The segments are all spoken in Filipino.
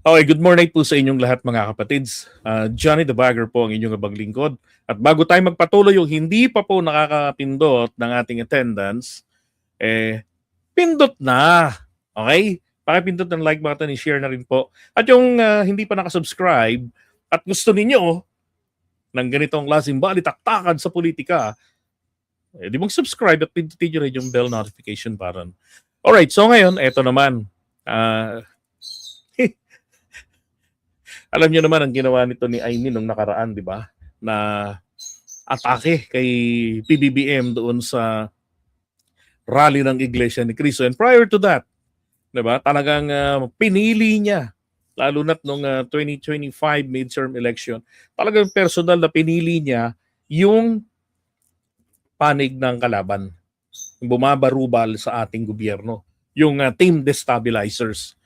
Okay, good morning po sa inyong lahat mga kapatids. Johnny the Bagger po ang inyong abang lingkod. At bago tayo magpatuloy yung hindi pa po nakakapindot ng ating attendance, pindot na. Okay? Pakipindot ng like button, i-share na rin po. At yung hindi pa nakasubscribe at gusto ninyo ng ganitong klaseng balitaktakan sa politika, di mag-subscribe at pindutin nyo rin yung bell notification button. Alright, so ngayon, eto naman. Alam niyo naman ang ginawa nito ni Aimee nung nakaraan, di ba? Na atake kay PBBM doon sa rally ng Iglesia ni Cristo. And prior to that, di ba, talagang pinili niya, lalo na't nung 2025 midterm election, talagang personal na pinili niya yung panig ng kalaban, yung bumabarubal sa ating gobyerno, yung team destabilizers.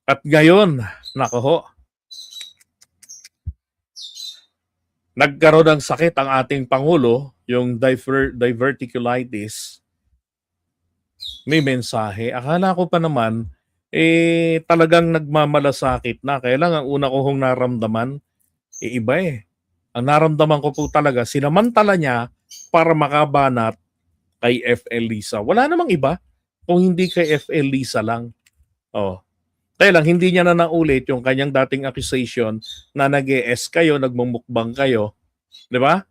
At ngayon, nako, nagkaroon ng sakit ang ating Pangulo, yung diverticulitis. May mensahe. Akala ko pa naman, talagang nagmamalasakit na. Kaya lang, ang una ko hong naramdaman, iba eh. Ang naramdaman ko po talaga, sinamantala niya para makabanat kay FL Lisa. Wala namang iba kung hindi kay FL Lisa lang. Kaya lang, hindi niya na naulit yung kanyang dating accusation na nag-ES kayo, nagmumukbang kayo. Di ba?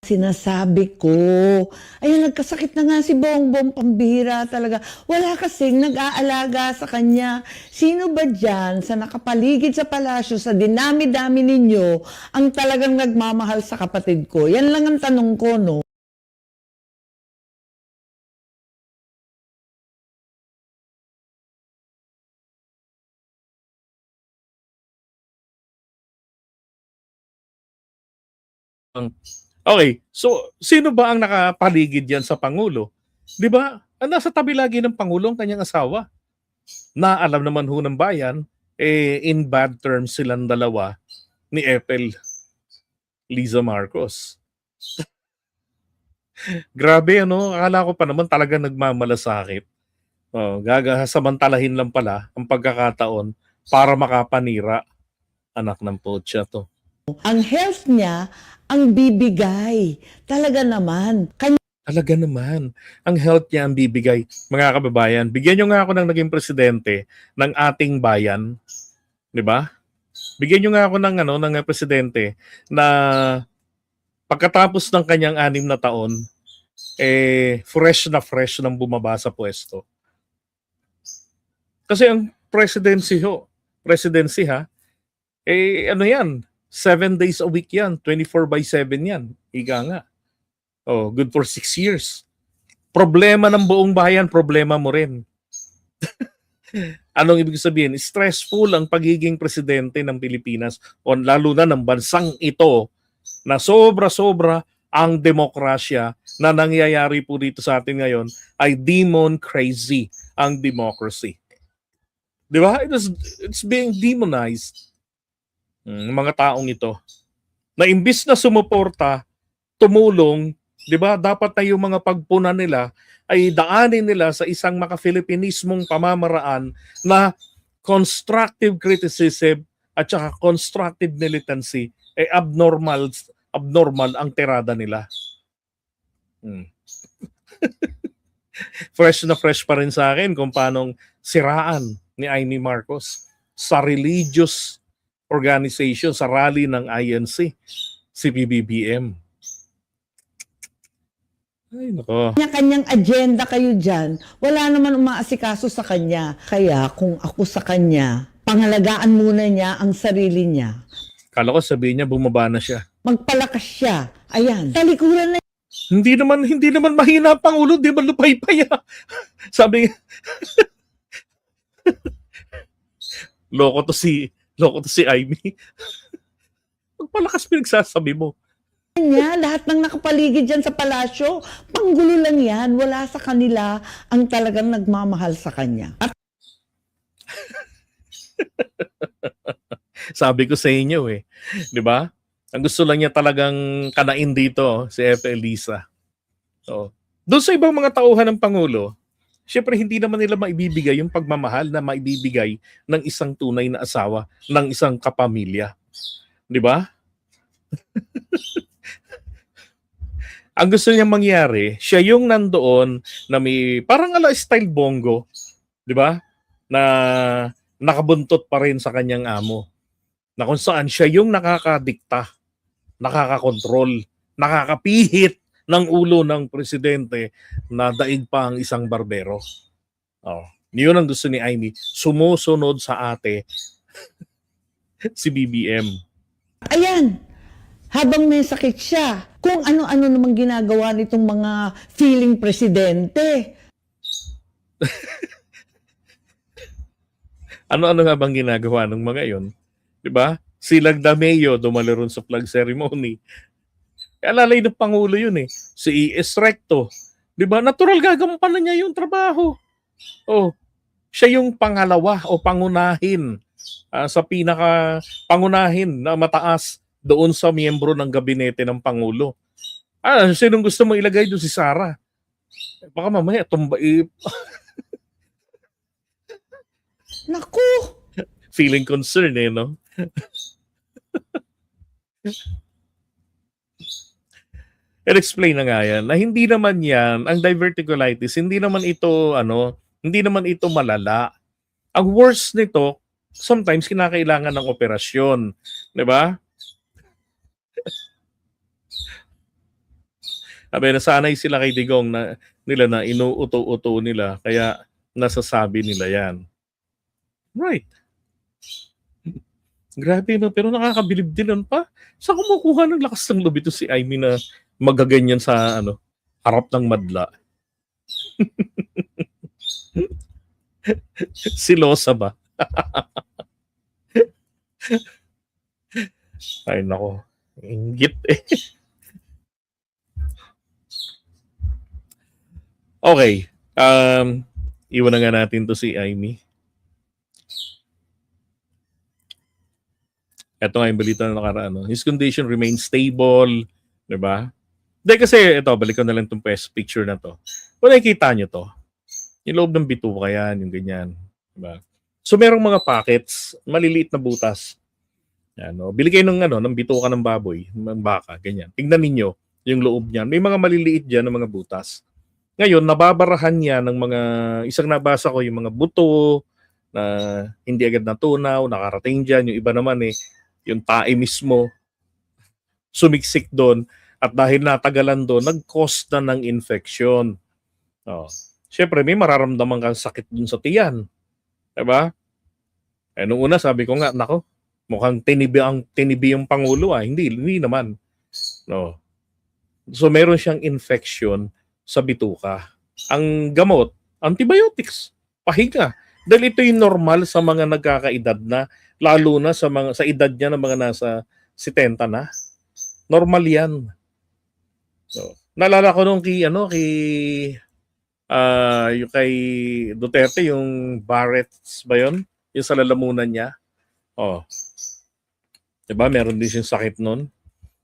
Sinasabi ko. Ayun, nagkasakit na nga si Bongbong, pambihira talaga. Wala kasing nag-aalaga sa kanya. Sino ba dyan sa nakapaligid sa palasyo, sa dinami-dami ninyo, ang talagang nagmamahal sa kapatid ko? Yan lang ang tanong ko, no? Okay, so sino ba ang nakapaligid yan sa Pangulo? Di ba? Nasa tabi lagi ng Pangulo ang kanyang asawa. Na alam naman ho ng bayan, in bad terms silang dalawa ni FL Liza Marcos. Grabe ano, akala ko pa naman talaga nagmamalasakit. Samantalahin lang pala ang pagkakataon para makapanira. Anak ng potya to. Ang health niya, ang bibigay. Talaga naman. Talaga naman. Ang health niya ang bibigay. Mga kababayan, bigyan nyo nga ako ng naging presidente ng ating bayan. Di ba? Bigyan nyo nga ako ng presidente na pagkatapos ng kanyang 6 na taon, fresh nang bumaba sa pwesto. Kasi ang presidency ha, ano yan, 7 days a week yan, 24/7 yan. Ika nga. Good for 6 years. Problema ng buong bayan, problema mo rin. Anong ibig sabihin? Stressful ang pagiging presidente ng Pilipinas o lalo na ng bansang ito na sobra-sobra ang demokrasya na nangyayari po dito sa atin ngayon ay demon crazy ang democracy. Di ba? It's being demonized. Mga taong ito na imbis na sumuporta, tumulong, di ba? Dapat na yung mga pagpuna nila ay daanin nila sa isang maka-Filipinismong pamamaraan na constructive criticism at saka constructive militancy ay abnormal ang tirada nila. Fresh na fresh pa rin sa akin kung paanong siraan ni Aimee Marcos sa religious organization, sa rally ng INC, si PBBM. Ay, nako. Kanyang agenda kayo dyan, wala naman umaasikaso sa kanya. Kaya kung ako sa kanya, pangalagaan muna niya ang sarili niya. Kala ko sabihin niya bumaba na siya. Magpalakas siya. Ayan, talikuran na. Hindi naman mahina ang Pangulo, di ba lupay-pay? Sabi loko to si Aimee. Magpalakas pinagsasabi mo. Niya, lahat ng nakapaligid dyan sa palasyo, panggulo lang yan. Wala sa kanila ang talagang nagmamahal sa kanya. At sabi ko sa inyo di ba? Ang gusto lang niya talagang kanain dito si FL Lisa. Doon sa ibang mga tauhan ng Pangulo, Siyempre hindi naman nila maibibigay yung pagmamahal na maibibigay ng isang tunay na asawa, ng isang kapamilya. 'Di ba? Ang gusto niyang mangyari, siya yung nandoon na may parang ala style Bongo, 'di ba? Na nakabuntot pa rin sa kanyang amo. Na kung saan siya yung nakakadikta, nakakakontrol, nakakapihit ng ulo ng presidente na daig pa ang isang barbero. Oh. Yun ang gusto ni Amy. Sumusunod sa ate si BBM. Ayan, habang may sakit siya, kung ano-ano namang ginagawa nitong mga feeling presidente. Ano-ano nga bang ginagawa ng mga yon? 'Di ba? Si Lagdameo dumalo ron sa flag ceremony. Alalay ng Pangulo yun eh. Si E.S. Recto. 'Di ba? Natural gagampanan niya yung trabaho. Oh, siya yung pangalawa o pangunahin sa pinaka pangunahin na mataas doon sa miyembro ng gabinete ng Pangulo. Sinong gusto mo ilagay doon si Sara? Baka mamaya tumba Naku! feeling concern eh, no? explain na nga yan na hindi naman yan, ang diverticulitis, hindi naman ito, hindi naman ito malala. Ang worst nito, sometimes kinakailangan ng operasyon. Di ba? Sabi, nasanay sila kay Digong na nila na inuuto-uto nila, kaya nasasabi nila yan. Right. Grabe no, pero nakakabilib din nun pa. Saan kumukuha ng lakas ng loob ito si Amy na magaganyan sa harap ng madla? Silosa ba? Ay nako, inggit eh. Okay, iwan na nga natin to si Amy. Ito nga yung balita na nakaraan. His condition remains stable. Diba? Hindi kasi, ito, balik ko na lang itong picture na to. Kung nakikita nyo to, yung loob ng bituka yan, yung ganyan. Diba? So, merong mga pockets, maliliit na butas. Yan, no? Bili kayo ng bituka ng baboy, ng baka, ganyan. Tingnan ninyo yung loob niyan. May mga maliliit dyan ng mga butas. Ngayon, nababarahan niya ng mga, isang nabasa ko, yung mga buto, na hindi agad natunaw, nakarating dyan. Yung iba naman yung tae mismo, sumiksik doon, at dahil natagalan doon, nag-cause na ng infection. Oh. Siyempre, may mararamdaman kang sakit doon sa tiyan. Diba? Nung una, sabi ko nga, nako, mukhang tinibi yung Pangulo. Hindi naman. No. So, meron siyang infection sa bituka. Ang gamot, antibiotics, pahinga. Dahil ito yung normal sa mga nagkakaedad na, lalo na sa edad niya ng mga nasa 70 na. Normal 'yan. So, naalala ko nung yung kay Duterte yung Barrett's ba 'yon? Yung sa lalamunan niya. Oh. 'Di ba? Meron din siyang sakit noon.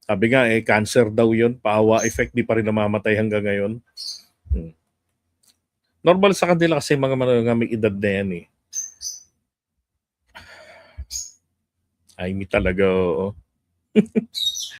Sabi nga cancer daw 'yon, paawa effect, di pa rin namamatay hanggang ngayon. Normal sa kanila kasi mga may edad na yan eh. Ay, mi talaga, oo.